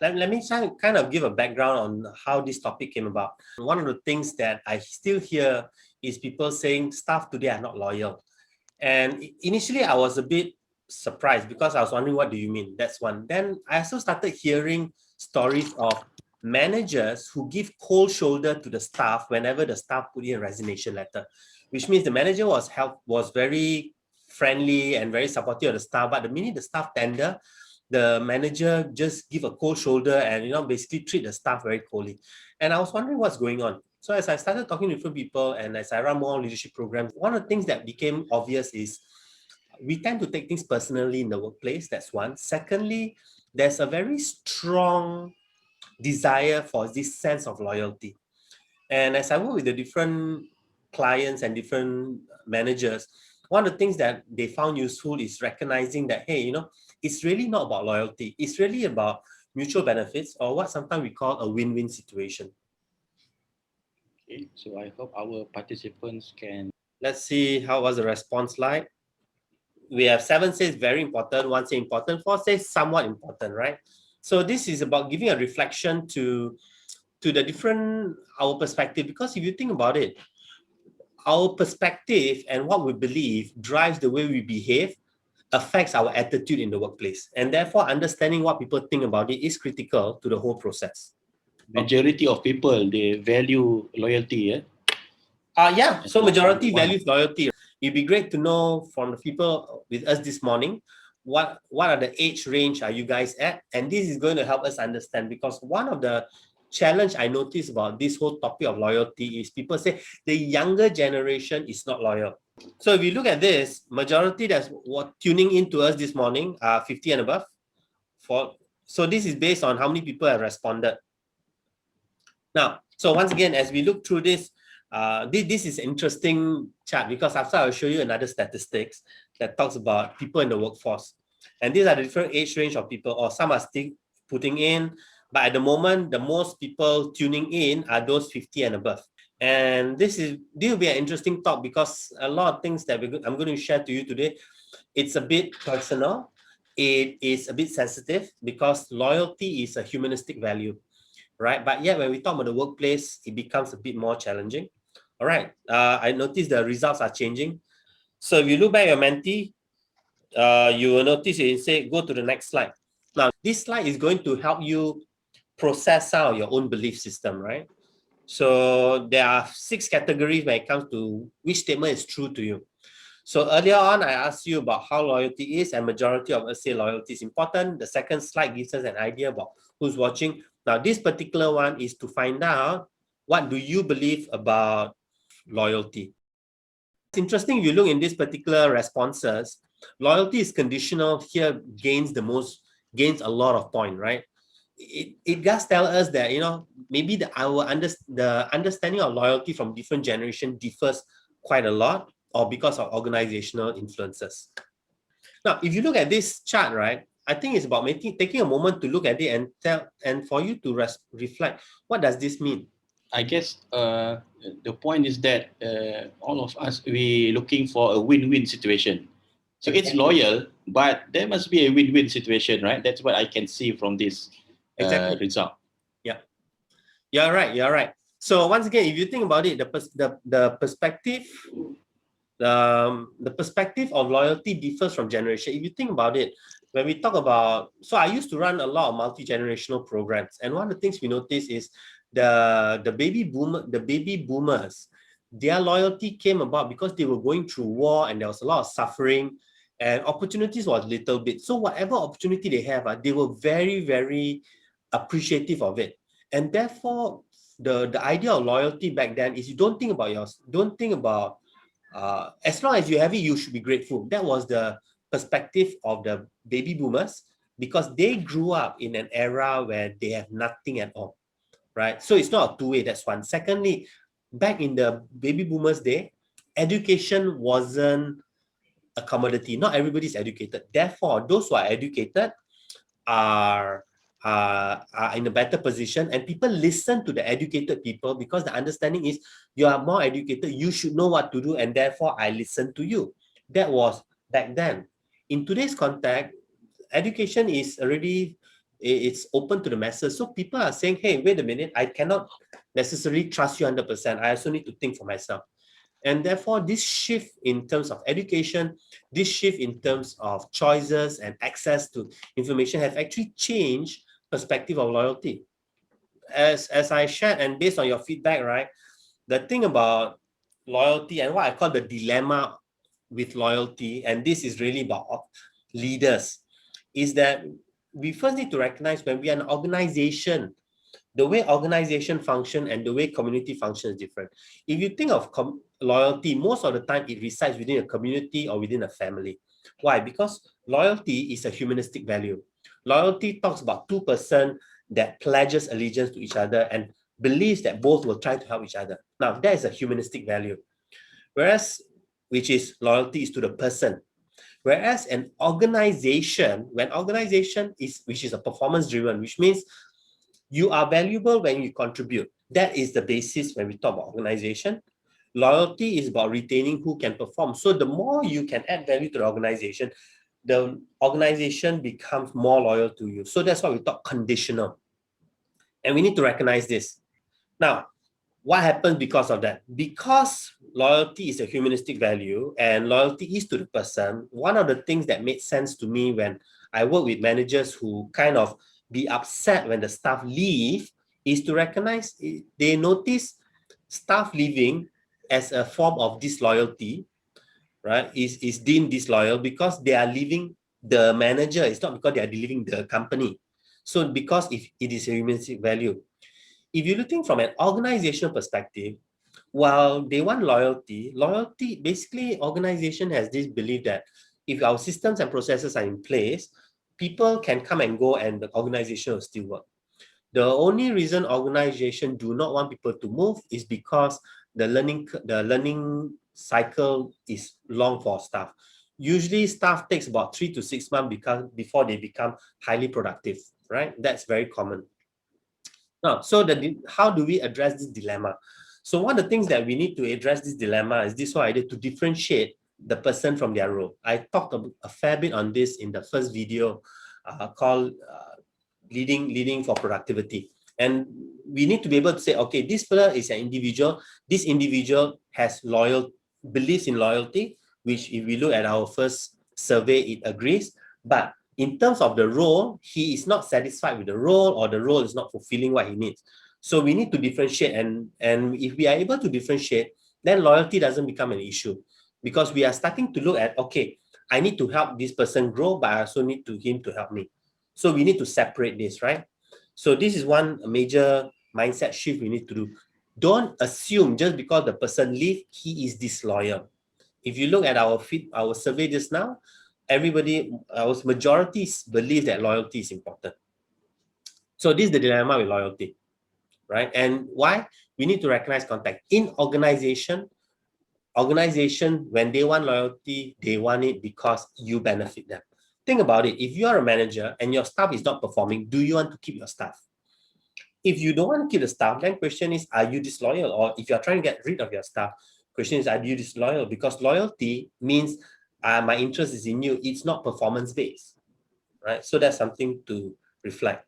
Let me kind of give a background on how this topic came about. One of the things that I still hear is people saying staff today are not loyal. And initially I was a bit surprised because I was wondering, what do you mean? That's one. Then I also started hearing stories of managers who give cold shoulder to the staff whenever the staff put in a resignation letter, which means the manager was very friendly and very supportive of the staff. But the minute the staff tender, the manager just give a cold shoulder and basically treat the staff very coldly. And I was wondering what's going on. So as I started talking to different people and as I run more leadership programs, one of the things that became obvious is we tend to take things personally in the workplace. That's one. Secondly, there's a very strong desire for this sense of loyalty. And as I work with the different clients and different managers, one of the things that they found useful is recognizing that, hey, it's really not about loyalty. It's really about mutual benefits, or what sometimes we call a win-win situation. Okay, so I hope our participants can. Let's see how was the response like. We have 7 says very important, 1 say important, 4 says somewhat important, right? So this is about giving a reflection to the different, our perspective, because if you think about it, our perspective and what we believe drives the way we behave, affects our attitude in the workplace. And therefore, understanding what people think about it is critical to the whole process. Majority of people, they value loyalty, yeah. So majority values loyalty. It'd be great to know from the people with us this morning, what are the age range are you guys at? And this is going to help us understand, because one of the challenge I noticed about this whole topic of loyalty is people say the younger generation is not loyal. So if you look at this, majority that's what tuning into us this morning are 50 and above. So this is based on how many people have responded. Now, so once again, as we look through this, this is an interesting chart, because after I'll show you another statistics that talks about people in the workforce. And these are the different age range of people, or some are still putting in, but at the moment, the most people tuning in are those 50 and above. And this will be an interesting talk, because a lot of things that I'm going to share to you today, it's a bit personal. It is a bit sensitive, because loyalty is a humanistic value, right? But yeah, when we talk about the workplace, it becomes a bit more challenging. All right, I noticed the results are changing. So if you look back at your Menti, you will notice it say, go to the next slide. Now, this slide is going to help you process out your own belief system, right? So there are 6 categories when it comes to which statement is true to you. So earlier on, I asked you about how loyalty is, and majority of us say loyalty is important. The second slide gives us an idea about who's watching. Now, this particular one is to find out, what do you believe about loyalty? It's interesting, if you look in this particular responses, loyalty is conditional here gains a lot of point, right? It does tell us that, maybe the understanding of loyalty from different generation differs quite a lot, or because of organizational influences. Now, if you look at this chart, right, I think it's about taking a moment to look at it and for you to reflect, what does this mean? I guess the point is that all of us, we looking for a win-win situation. So it's loyal, but there must be a win-win situation, right? That's what I can see from this result. Yeah, you're right. So once again, if you think about it, the perspective, the perspective of loyalty differs from generation. If you think about it, when we talk about, so I used to run a lot of multi-generational programs, and one of the things we notice is the baby boomers, their loyalty came about because they were going through war and there was a lot of suffering, and opportunities was little bit. So whatever opportunity they have, they were very, very appreciative of it. And therefore, the idea of loyalty back then is you don't think about as long as you have it, you should be grateful. That was the perspective of the baby boomers, because they grew up in an era where they have nothing at all, right? So it's not a two-way, that's one. Secondly, back in the baby boomers' day, education wasn't a commodity. Not everybody's educated. Therefore, those who are educated are in a better position, and people listen to the educated people, because the understanding is you are more educated, you should know what to do, and therefore I listen to you. That was back then. In today's context, education is already it's open to the masses. So people are saying, hey, wait a minute, I cannot necessarily trust you 100%. I also need to think for myself. And therefore, this shift in terms of education, this shift in terms of choices and access to information have actually changed perspective of loyalty. As I shared, and based on your feedback, right, the thing about loyalty and what I call the dilemma with loyalty, and this is really about leaders, is that we first need to recognize when we are an organization, the way organization function and the way community function is different. If you think of loyalty, most of the time it resides within a community or within a family. Why? Because loyalty is a humanistic value. Loyalty talks about two persons that pledges allegiance to each other and believes that both will try to help each other. Now, that is a humanistic value. Whereas, which is loyalty is to the person. Whereas an organization, when organization is, which is a performance driven, which means you are valuable when you contribute. That is the basis when we talk about organization. Loyalty is about retaining who can perform. So the more you can add value to the organization becomes more loyal to you. So that's why we talk conditional. And we need to recognize this. Now, what happens because of that? Because loyalty is a humanistic value and loyalty is to the person, one of the things that made sense to me when I work with managers who kind of be upset when the staff leave is to recognize, they notice staff leaving as a form of disloyalty, right? Is deemed disloyal because they are leaving the manager. It's not because they are leaving the company. So because if it is a humanistic value, if you're looking from an organizational perspective, while they want loyalty, basically organization has this belief that if our systems and processes are in place, people can come and go and the organization will still work. The only reason organization do not want people to move is because the learning cycle is long for staff. Usually staff takes about 3 to 6 months before they become highly productive, right? That's very common. Now, so how do we address this dilemma? So one of the things that we need to address this dilemma is this whole idea to differentiate the person from their role. I talked a fair bit on this in the first video called leading for productivity. And we need to be able to say, okay, this person is an individual. This individual has beliefs in loyalty, which if we look at our first survey, it agrees. But in terms of the role, he is not satisfied with the role or the role is not fulfilling what he needs. So we need to differentiate. And if we are able to differentiate, then loyalty doesn't become an issue because we are starting to look at, okay, I need to help this person grow, but I also need him to help me. So we need to separate this, right? So this is one major mindset shift we need to do. Don't assume just because the person leaves, he is disloyal. If you look at our survey just now, our majority believe that loyalty is important. So this is the dilemma with loyalty, right? And why? We need to recognize context. In organization, when they want loyalty, they want it because you benefit them. Think about it. If you are a manager and your staff is not performing, do you want to keep your staff? If you don't want to keep the staff, then question is, are you disloyal? Or if you're trying to get rid of your staff, question is, are you disloyal? Because loyalty means my interest is in you. It's not performance-based, right? So that's something to reflect.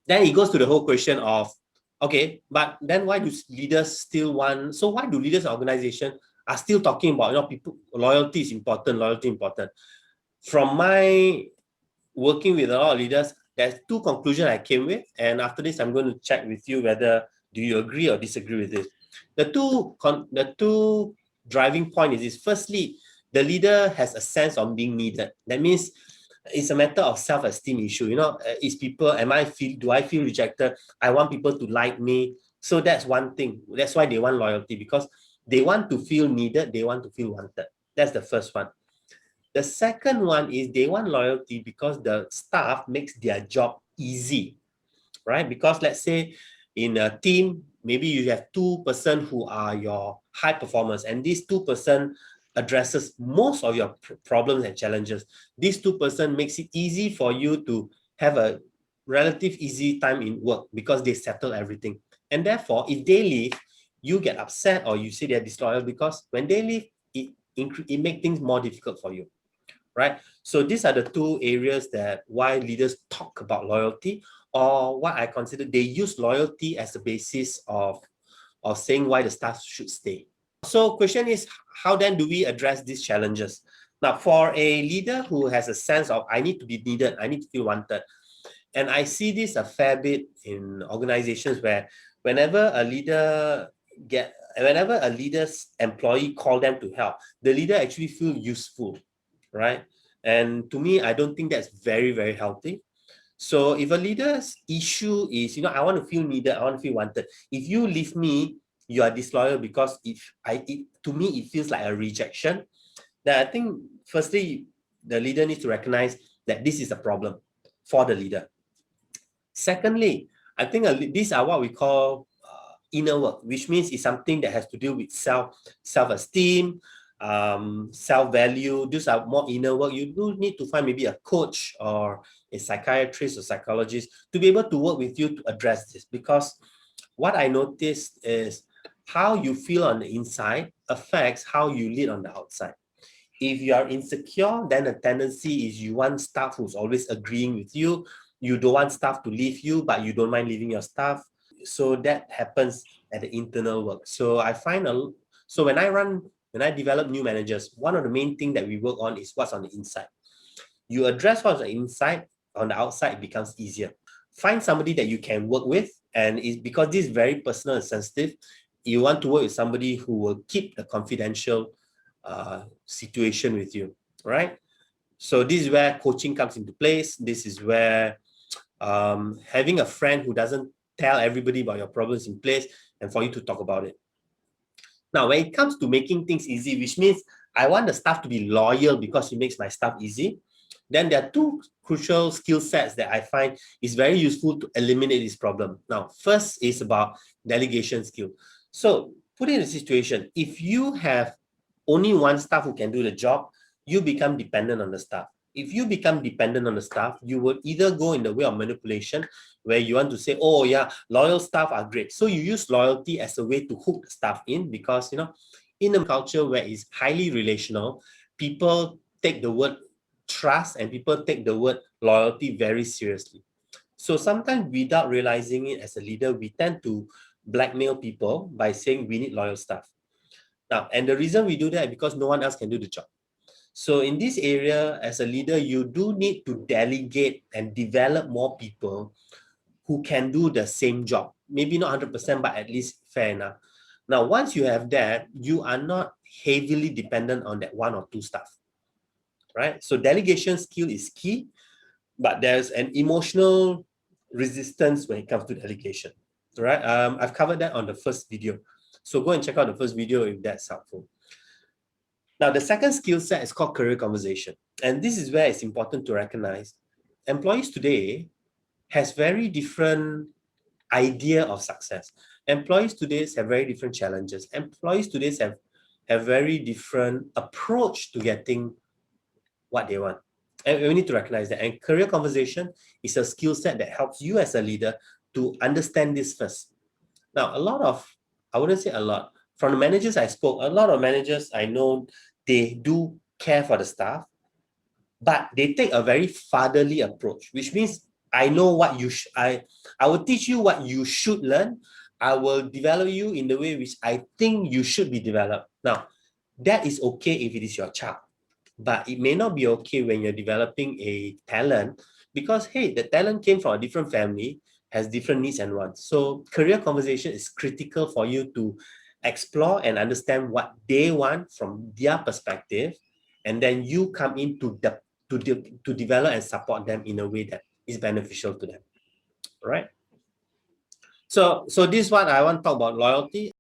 Then it goes to the whole question of, okay, but then why do leaders still want, so why do leaders and organizations are still talking about, people, loyalty is important. From my working with a lot of leaders, there's two conclusions I came with, and after this, I'm going to check with you whether do you agree or disagree with this. The two driving point is this. Firstly, the leader has a sense of being needed. That means it's a matter of self-esteem issue. Do I feel rejected? I want people to like me. So that's one thing. That's why they want loyalty, because they want to feel needed. They want to feel wanted. That's the first one. The second one is they want loyalty because the staff makes their job easy, right? Because let's say in a team, maybe you have 2 persons who are your high performers, and these 2 persons addresses most of your problems and challenges. These 2 persons makes it easy for you to have a relative easy time in work because they settle everything. And therefore, if they leave, you get upset or you say they're disloyal because when they leave, it makes things more difficult for you. right? So these are the two areas that why leaders talk about loyalty, or what I consider they use loyalty as the basis of saying why the staff should stay. So question is, how then do we address these challenges? Now, for a leader who has a sense of, I need to be needed, I need to feel wanted. And I see this a fair bit in organizations where whenever a leader's employee call them to help, the leader actually feel useful, right? And to me, I don't think that's very, very healthy. So if a leader's issue is, I want to feel needed, I want to feel wanted. If you leave me, you are disloyal because to me, it feels like a rejection. Then I think, firstly, the leader needs to recognize that this is a problem for the leader. Secondly, I think these are what we call inner work, which means it's something that has to do with self-esteem, self-value. These are more inner work. You do need to find maybe a coach or a psychiatrist or psychologist to be able to work with you to address this. Because what I noticed is how you feel on the inside affects how you lead on the outside. If you are insecure, then the tendency is you want staff who's always agreeing with you. You don't want staff to leave you, but you don't mind leaving your staff. So that happens at the internal work. So I find so when I develop new managers, one of the main things that we work on is what's on the inside. You address what's on the inside, on the outside, it becomes easier. Find somebody that you can work with, and it's because this is very personal and sensitive. You want to work with somebody who will keep the confidential situation with you, right? So this is where coaching comes into place. This is where having a friend who doesn't tell everybody about your problems in place and for you to talk about it. Now, when it comes to making things easy, which means I want the staff to be loyal because it makes my stuff easy, then there are two crucial skill sets that I find is very useful to eliminate this problem. Now, first is about delegation skill. So put it in a situation, if you have only one staff who can do the job, you become dependent on the staff. If you become dependent on the staff, you will either go in the way of manipulation, where you want to say, oh yeah, loyal staff are great. So you use loyalty as a way to hook the staff in, because in a culture where it's highly relational, people take the word trust and people take the word loyalty very seriously. So sometimes without realizing it as a leader, we tend to blackmail people by saying we need loyal staff. Now, and the reason we do that is because no one else can do the job. So in this area, as a leader, you do need to delegate and develop more people who can do the same job. Maybe not 100%, but at least fair enough. Now, once you have that, you are not heavily dependent on that one or two staff, right? So delegation skill is key, but there's an emotional resistance when it comes to delegation, right? I've covered that on the first video. So go and check out the first video if that's helpful. Now, the second skill set is called career conversation. And this is where it's important to recognize employees today has very different idea of success. Employees today have very different challenges. Employees today have very different approach to getting what they want. And we need to recognize that. And career conversation is a skill set that helps you as a leader to understand this first. Now, I wouldn't say a lot, from the managers I spoke, a lot of managers I know, they do care for the staff, but they take a very fatherly approach, which means I know what I will teach you what you should learn. I will develop you in the way which I think you should be developed. Now, that is okay if it is your child, but it may not be okay when you're developing a talent, because, hey, the talent came from a different family, has different needs and wants. So career conversation is critical for you to explore and understand what they want from their perspective, and then you come in to develop and support them in a way that is beneficial to them, right? So this is what I want to talk about, loyalty.